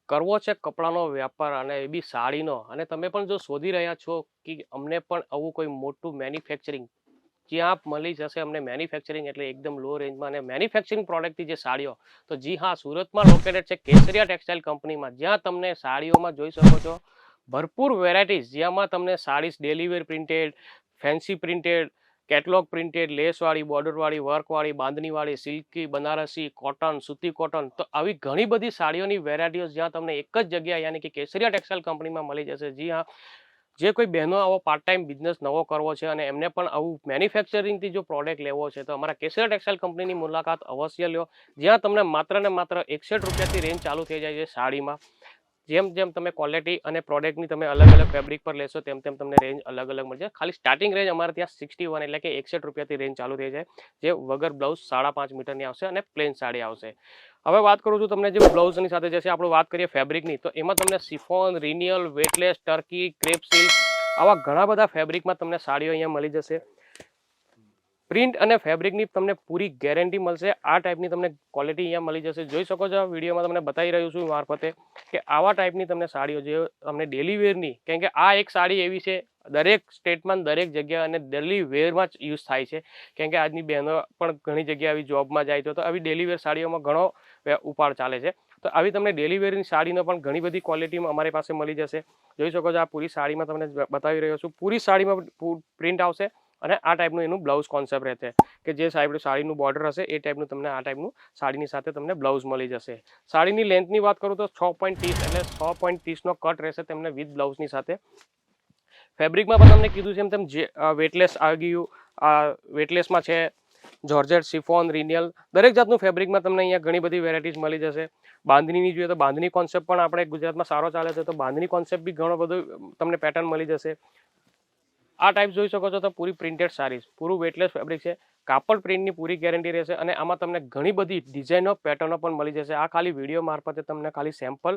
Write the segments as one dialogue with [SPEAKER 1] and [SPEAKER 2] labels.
[SPEAKER 1] કરવો છે કપડાનો વ્યાપાર અને એ બી સાડીનો, અને તમે પણ જો શોધી રહ્યા છો કે અમને પણ આવું કોઈ મોટું મેન્યુફેક્ચરિંગ જ્યાં મળી જશે અમને મેન્યુફેક્ચરિંગ એટલે એકદમ લો રેન્જમાં અને મેન્યુફેક્ચરિંગ પ્રોડક્ટની જે સાડીઓ, તો જી હા, સુરતમાં લોકેટેડ છે કેસરિયા ટેક્સટાઇલ કંપનીમાં, જ્યાં તમને સાડીઓમાં જોઈ શકો છો ભરપૂર વેરાયટીઝ, જેમાં તમને saris daily wear printed, fancy printed, catalogue printed, લેસવાળી, બોર્ડરવાળી, વર્કવાળી, બાંધણીવાળી, સિલ્કી, બનારસી, કોટન, સૂતી કોટન, તો આવી ઘણી બધી સાડીઓની વેરાયટીઓ જ્યાં તમને એક જ જગ્યા યાની કે કેસરિયા ટેક્સટાઇલ કંપનીમાં મળી જશે. જી હા, જે કોઈ બહેનો આવો પાર્ટ ટાઈમ બિઝનેસ નવો કરવો છે અને એમને પણ આવું મેન્યુફેક્ચરિંગથી જો પ્રોડક્ટ લેવો છે, તો અમારા કેસરિયા ટેક્સટાઇલ કંપનીની મુલાકાત અવશ્ય લ્યો, જ્યાં તમને માત્ર ને માત્ર 61 રૂપિયાથી રેન્જ ચાલુ થઈ જાય છે સાડીમાં. જેમ જેમ તમે ક્વોલિટી અને પ્રોડક્ટની તમે અલગ અલગ ફેબ્રિક પર લેશો તેમ તેમ તમને રેન્જ અલગ અલગ મળશે. ખાલી સ્ટાર્ટિંગ રેન્જ અમારે ત્યાં 61 એટલે કે 61 રૂપિયાથી રેન્જ ચાલુ થઈ જાય, જે વગર બ્લાઉઝ 5.5 મીટરની આવશે અને પ્લેન સાડી આવશે. હવે વાત કરું છું તમને જે બ્લાઉઝની સાથે જશે, આપણે વાત કરીએ ફેબ્રિકની, તો એમાં તમને સિફોન, રિનિયલ, વેટલેસ, ટર્કી, ક્રેપ સિલ્ક, આવા ઘણા બધા ફેબ્રિકમાં તમને સાડીઓ અહીંયા મળી જશે. પ્રિન્ટ અને ફેબ્રિકની તમને પૂરી ગેરંટી મળશે. આ ટાઈપની તમને ક્વોલિટી અહીંયા મળી જશે. જોઈ શકો છો વિડીયોમાં તમને બતાવી રહ્યું છું મારફતે કે આવા ટાઈપની તમને સાડીઓ જે તમને ડેલી વેરની, કેમ કે આ એક સાડી એવી છે દરેક સ્ટેટમાં દરેક જગ્યા અને ડેલી વેરમાં જ યુઝ થાય છે, કેમ કે આજની બહેનો પણ ઘણી જગ્યાએ આવી જોબમાં જાય તો આવી ડેલી વેર સાડીઓમાં ઘણો ઉપાડ ચાલે છે. તો આવી તમને ડેલી વેરની સાડીનો પણ ઘણી બધી ક્વોલિટીમાં અમારી પાસે મળી જશે. જોઈ શકો છો આ પૂરી સાડીમાં તમને બતાવી રહ્યો છું. પૂરી સાડીમાં પ્રિન્ટ આવશે અને આ ટાઈપનું એનું બ્લાઉઝ કોન્સેપ્ટ રહેશે કે જે સાડીનું બોર્ડર હશે એ ટાઈપનું તમને આ ટાઈપનું સાડીની સાથે તમને બ્લાઉઝ મળી જશે. સાડીની લેન્થની વાત કરું તો 6.30 એટલે 6.30નો કટ રહેશે તમને વિથ બ્લાઉઝની સાથે. ફેબ્રિકમાં પણ તમને કીધું છે એમ તેમ જે વેટલેસ આવી ગયું, વેટલેસમાં છે જોર્જેટ, સિફોન, રિનિયલ, દરેક જાતનું ફેબ્રિકમાં તમને અહીંયા ઘણી બધી વેરાયટીઝ મળી જશે. બાંધણીની જોઈએ તો બાંધણી કોન્સેપ્ટ પણ આપણે ગુજરાતમાં સારો ચાલે છે, તો બાંધણી કોન્સેપ્ટ બી ઘણો બધો તમને પેટર્ન મળી જશે. આ ટાઈપ જોઈ શકો છો તો પૂરી પ્રિન્ટેડ સાડીઝ, પૂરું વેટલેસ ફેબ્રિક છે, કાપડ પ્રિન્ટની પૂરી ગેરંટી રહેશે અને આમાં તમને ઘણી બધી ડિઝાઇનો પેટર્નો પણ મળી જશે. આ ખાલી વિડીયો મારફતે તમને ખાલી સેમ્પલ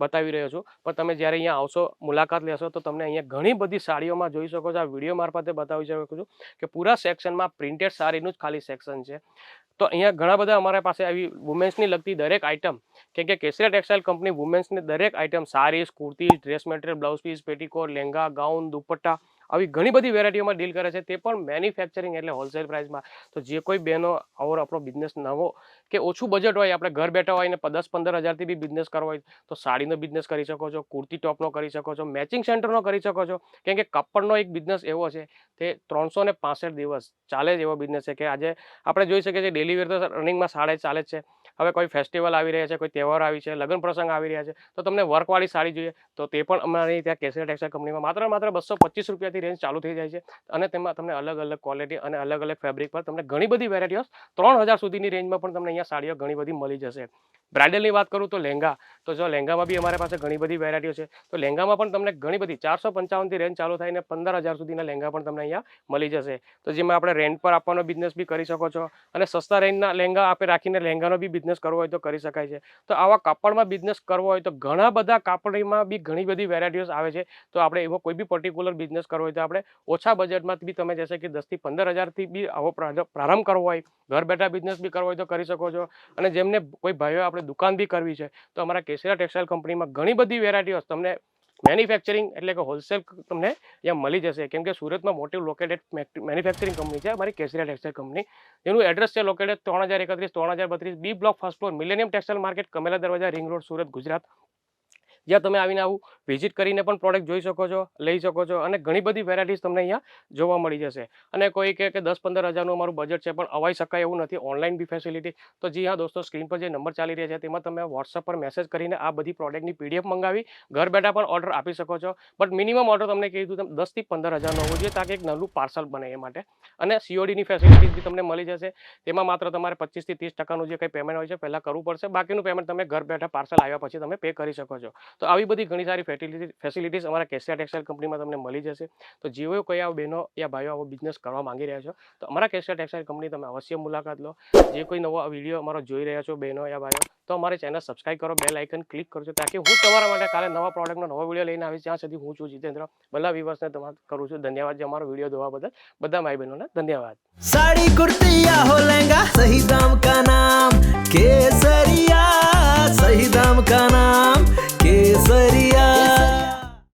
[SPEAKER 1] બતાવી રહ્યો છું, પણ તમે જ્યારે અહીંયા આવશો, મુલાકાત લેશો, તો તમને અહીંયા ઘણી બધી સાડીઓમાં જોઈ શકો છો. આ વિડીયો મારફતે બતાવી શકો છું કે પૂરા સેક્શનમાં પ્રિન્ટેડ સાડીનું જ ખાલી સેક્શન છે. તો અહીંયા ઘણા બધા અમારા પાસે આવી વુમેન્સની લગતી દરેક આઇટમ, કેમ કે કેસરિયા ટેક્સટાઇલ કંપની વુમેન્સની દરેક item, saris, kurti, dress material, blouse piece, petticoat, લેંગા, ગાઉન, દુપટ્ટા, આવી ઘણી બધી વેરાયટીઓમાં ડીલ કરે છે, તે પણ મેન્યુફેક્ચરિંગ એટલે હોલસેલ પ્રાઇસમાં. તો જે કોઈ બહેનો આવો આપણો બિઝનેસ નવો કે ઓછું બજેટ હોય, આપણે ઘર બેઠા હોય ને 10-15 હજારથી બી બિઝનેસ કરવો હોય તો સાડીનો બિઝનેસ કરી શકો છો, કુર્તી ટોપનો કરી શકો છો, મેચિંગ સેન્ટરનો કરી શકો છો, કેમ કે કાપડનો એક બિઝનેસ એવો છે તે 365 દિવસ ચાલે જ એવો બિઝનેસ છે કે આજે આપણે જોઈ શકીએ છીએ ડેલી વેર તો રનિંગમાં સાડી ચાલે જ છે. હવે કોઈ ફેસ્ટિવલ આવી રહ્યા છે, કોઈ તહેવાર આવી છે, લગ્ન પ્રસંગ આવી રહ્યા છે, તો તમને વર્કવાળી સાડી જોઈએ તો તે પણ અમારી ત્યાં કેસરિયા ટેક્સટાઇલ કંપનીમાં માત્ર 225 રૂપિયાથી રેન્જ ચાલુ થઈ જાય છે. અને તેમાં તમને અલગ અલગ ક્વોલિટી અને અલગ અલગ ફેબ્રિક પર તમને ઘણી બધી વેરાયટીઓ 3000 સુધીની રેન્જમાં પણ તમને અહીંયા સાડીઓ ઘણી બધી મળી જશે. બ્રાઇડલની વાત કરું તો લેંગા, તો જો લેંગામાં બી અમારી પાસે ઘણી બધી વેરાયટીઓ છે, તો લેંગામાં પણ તમને ઘણી બધી 455થી રેન્જ ચાલુ થઈને 15000 સુધીના લેંગા પણ તમને અહીંયા મળી જશે. તો જેમાં આપણે રેન્ટ પર આપવાનો બિઝનેસ બી કરી શકો છો અને સસ્તા રેન્જના લેંગા આપણે રાખીને લેંગાનો બી બિઝનેસ કરવો હોય તો કરી શકાય છે. તો આવા કાપડમાં બિઝનેસ કરવો હોય તો ઘણા બધા કાપડમાં બી ઘણી બધી વેરાયટીઓ આવે છે. તો આપણે એવો કોઈ બી પર્ટિક્યુલર બિઝનેસ કરવો હોય તો આપણે ઓછા બજેટમાં બી તમે જશે કે 10 થી 15 હજારથી બી આવો પ્રારંભ કરવો હોય, ઘર બેઠા બિઝનેસ બી કરવો હોય તો કરી શકો છો. અને જેમને કોઈ ભાઈઓ આપણે દુકાન બી કરવી છે તો અમારા કેસરિયા ટેક્સટાઇલ કંપનીમાં ઘણી બધી વેરાયટીઓ તમને મેન્યુફેક્ચરિંગ એટલે કે હોલસેલ તમને અહીંયા મળી જશે, કેમ કે સુરતમાં મોટી લોકેટેડ મેન્યુફેક્ચરિંગ કંપની છે અમારી કેસરિયા ટેક્સટાઇલ કંપની. જેનું એડ્રેસ છે located 3031 3032 B block first floor, millennium textile market, Kamela Darwaja, ring road, Surat, Gujarat. જ્યાં તમે આવીને આવું વિઝિટ કરીને પણ પ્રોડક્ટ જોઈ શકો છો, લઈ શકો છો અને ઘણી બધી વેરાયટીઝ તમને અહીંયા જોવા મળી જશે. અને કોઈ કે 10-15 હજારનું અમારું બજેટ છે પણ અવાઈ શકાય એવું નથી, ઓનલાઈન બી ફેસિલિટી. તો જી હા દોસ્તો, સ્ક્રીન પર જે નંબર ચાલી રહ્યા છે તેમાં તમે વોટ્સઅપ પર મેસેજ કરીને આ બધી પ્રોડક્ટની PDF મંગાવી ઘર બેઠા પણ ઓર્ડર આપી શકો છો. બટ મિનિમમ ઓર્ડર તમને કીધું તેમ 10 થી 15 હજારનો હોવો જોઈએ, તાકે એક નાનું પાર્સલ બને એ માટે. અને CODની ફેસિલિટીઝ બી તમને મળી જશે. તેમાં માત્ર તમારે 25 થી 30% જે કંઈ પેમેન્ટ હોય છે પહેલાં કરવું પડશે, બાકીનું પેમેન્ટ તમે ઘર બેઠા પાર્સલ આવ્યા પછી તમે પે કરી શકો છો. તો આવી બધી ઘણી સારી ફેસિલિટીઝ અમારા કેસરિયા ટેક્સટાઇલ કંપનીમાં તમને મળી જશે. તો જેઓ કોઈ આ બહેનો યા ભાઈઓ આવો બિઝનેસ કરવા માંગી રહ્યા છો તો અમારા કેસરિયા ટેક્સટાઇલ કંપની તમે અવશ્ય મુલાકાત લો. જે કોઈ નવો વિડીયો અમારો જોઈ રહ્યા છો બહેનો યા ભાઈઓ, તો અમારી ચેનલ સબસ્ક્રાઇબ કરો, બેલ આઇકન ક્લિક કરજો, તાકી હું તમારા માટે કાલે નવા પ્રોડક્ટનો નવો વિડીયો લઈને આવીશ. ત્યાં સુધી હું છું જીતેન્દ્ર, બધા વ્યુઅર્સને તમારે કરું છું ધન્યવાદ જે અમારો વિડીયો જોવા બદલ. બધા ભાઈ બહેનોને ધન્યવાદ.
[SPEAKER 2] साड़ी कुर्ती या हो लहंगा, सही दाम का नाम केसरिया, सही दाम का नाम